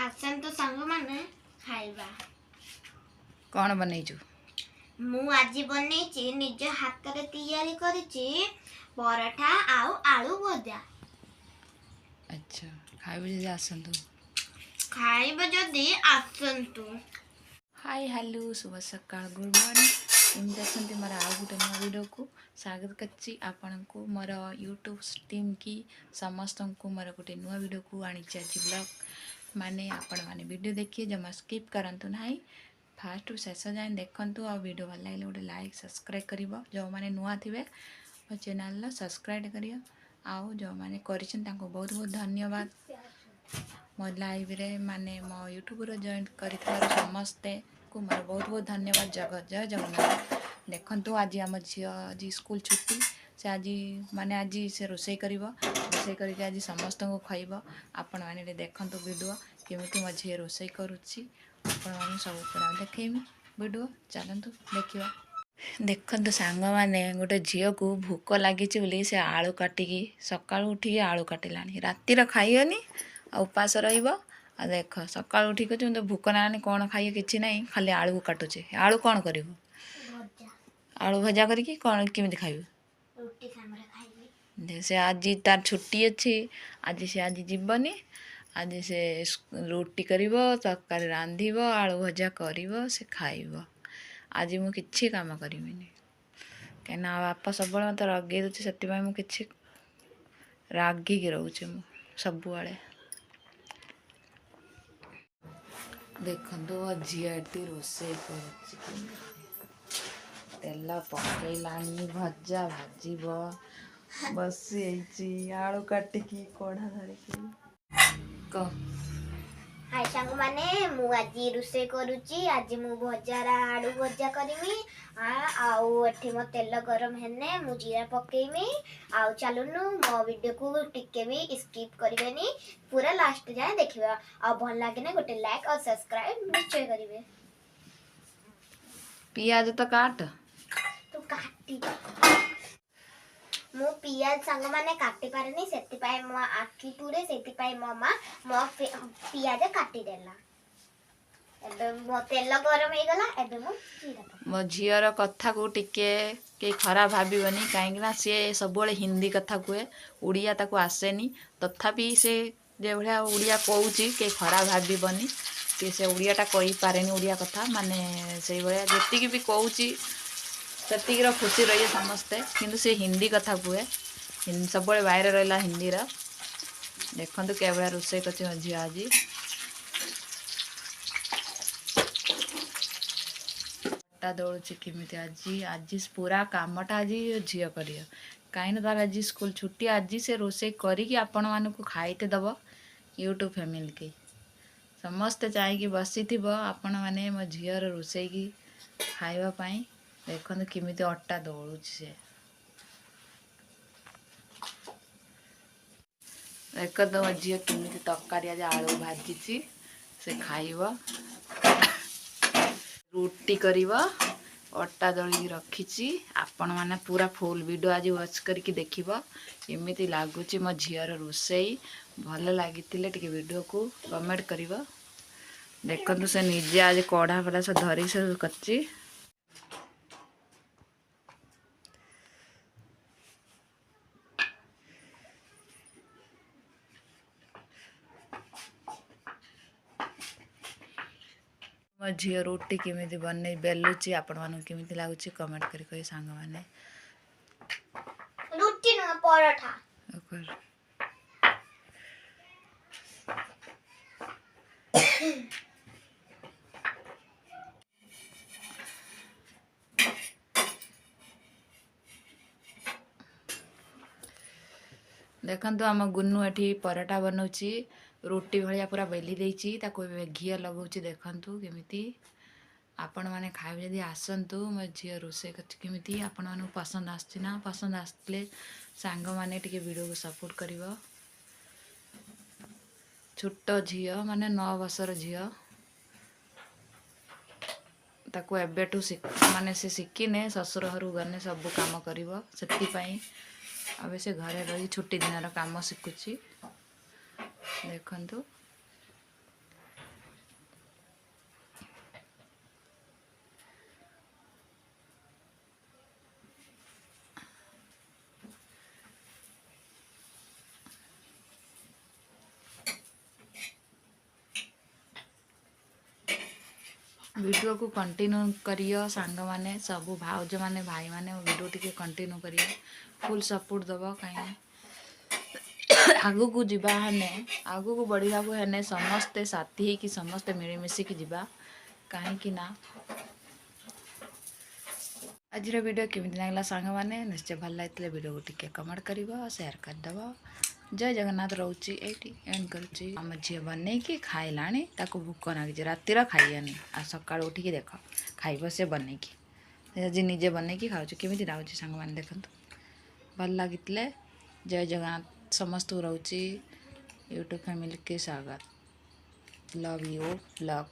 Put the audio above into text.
आसंतु सांग माने खाइबा कौन बनईचु मु आज बनईची निज हाथ रे तैयारी करिची पराठा आउ आलू भजा। अच्छा खाइबे जदी आसंतु खाइबा जदी आसंतु। हाय हेलो शुभ सकाळ गुड मॉर्निंग एमती अच्छा मोर आउ गोटे नुआ वीडियो को स्वागत करछि आपण को मोर यूट्यूब टीम की समस्त को मोर गोटे नुआ वीडियो को आनी आज ब्लॉग माने आपण माने वीडियो देखिए जमा स्किप करंतु नाही फास्ट टू शेष जाए देखंतु आ वीडियो भल लगे गोटे लाइक सब्सक्राइब करिवो जो माने नुआ थिबे मो चैनल सब्सक्राइब करियो आउ जो माने करिसन ताको बहुत बहुत धन्यवाद मो लाइव रे माने मो यूट्यूब रो जॉइन करिथार समस्ते को मोर बहुत बहुत धन्यवाद जय जगन्नाथ देखंतु आज आम झी आज स्कूल छुट्टी से आज माने आज से रोषे करके आज समस्त को खाइब आपण माने देखंतु वीडियो केमिति मो झी रोषे करूची आपण माने सब पूरा देखेमी वीडियो चलंतु देखिबा देखंतु सांग माने गोटे झील को भूक लगी बोली से आलू काटिकी सकाळु उठी आलू काटिलानी राति रा खाइयोनी उपास रहिबो आ देख सकाळु उठी को तो भूक नानी कौन खाइए किछि नहीं खाली आलू काटुचे आलू कौन करिवो आलू भजा करके कौन केमिति खाइबो रोटी सामरे खाइबे दे से आज तार छुट्टी अछि आज से आज जीवनी आज से रोटी करिवो तरकारी रांधिबो आलू भजा करिवो से खाइबो आज मु किछि काम करिमिनी केना बापा सब मत रगे दउछ सेति मु किछि रागी के रहउछ मु सब वाले देखो झीटी रोषे कर तेल पकईलानी भजा भाजब बसी आलू काटिकी कढ़ा धरिकी कह हाय सांग माने मु आज रोषे करूची आज मु भजारा आलू भजा करमी आउ एठी मो तेल गरम हेने मु जीरा पकेइमी आउ चलुनु मो वीडियो को टिके भी स्किप करिवेनी पूरा लास्ट जाए देखिबा आ भल लागे ना गोटे लाइक और सब्सक्राइब निश्चय करिवे पियाज तो काट तो काटी मो पियाज सांग माने काटी पारेनी सेति पाए मो आखी पुरे सेति पाए ममा मो पियाज काटी देला एबे मो तेल गरम हे गला एबे मो जीरा मो झीर कथा को टिके के खराब भाबीबनी काहेकि सी सब हिंदी कथा कहे उड़िया ताको आसेनी तथापि से जे भलिया उड़िया कहूची के खराब भाबीबनी से उड़ियाटा कही पारेनी उड़िया कथा माने से भलिया जेतिकी भी कहूची सेतिकीर खुशी रहिए समस्ते किंतु से हिंदी कथा कहे सब बाहर रहा हिंदी देखो के भाया रोषे कर झी आज अटा दौड़ुची केमिति आज आज पूरा कामटा आज झील कर कहीं तार आज स्कूल छुट्टी आज से रोषे करी आपण मानक खाइते दब यूट्यूब फैमिली के समस्ते चाहिए बसी थी आपण मैंने मो झीर रोषे की खावाई देखो केमिति अटा दौड़ुची से देख तो मो झी केमिति तरकारी आज आलू भाजी से खाइब रुटी करिब अटा दली रखी आपण मैंने पूरा फुल वीडियो आज वाच करके देखिब एमती लगुच मो झीर रोषे भल लगी वीडियो को कमेंट करिब देखु से निजे आज कढ़ा फड़ा से धरी से करची मो झी रोटी केमिति बन बेलुची आपण मानक केमिति लागुची कमेंट करी कही सांग माने रोटी न पराठा देखंतु आम गुन्नू एठी पराठा बनाउची रोटी भलिया पूरा बेली देइची ताको घी लगाउची देखंतु केमिति आपण माने खाइबे जदी आसंतु मो झी रोषे केमिति आपण मानू पसंद आछी ना पसंद आसले सांग माने टिके वीडियो को सपोर्ट करिवो छोटो झी माने 9 वर्षर झी ताको एबेठू माने से शिखिने ससुर घर गने सब काम करिवो सेति पई अब से घरे रही छुट्टी दिन काम शिखुची देखंतु वीडियो को कंटिन्यू करियो सांग माने सब भाउज माने भाई माने वीडियो टिके कंटिन्यू करियो फुल सपोर्ट दबो कहीं आगु को जीवा हेने आगु को बढ़िया को हेने समस्ते साथी ही कि समस्ते मिलमिशी की जीवा कहीं ना आज वीडियो केମିତି ଲାଗିଲା ସାଙ୍ଗମାନେ ନିଶ୍ଚୟ ଭଲ ଲାଗିଥିଲେ वीडियो को टिके कमेंट करिवो शेयर कर दबो जय जगन्नाथ रोची एटी एंड करूची आम झील बनईकी खाइलाणी ताको भूक नागी रातिर खाइयानी आ सकाळ उठिकी देख खाइब से बनईकी आज निजे बनईकी खाऊँ केମିତି लाଗୁଛି ସାଙ୍ଗମାନେ ଦେଖନ୍ତୁ ଭଲ ଲାଗିଥିଲେ जय जगन्नाथ समस्त रोची यूट्यूब फैमिली के स्वागत लव यू लव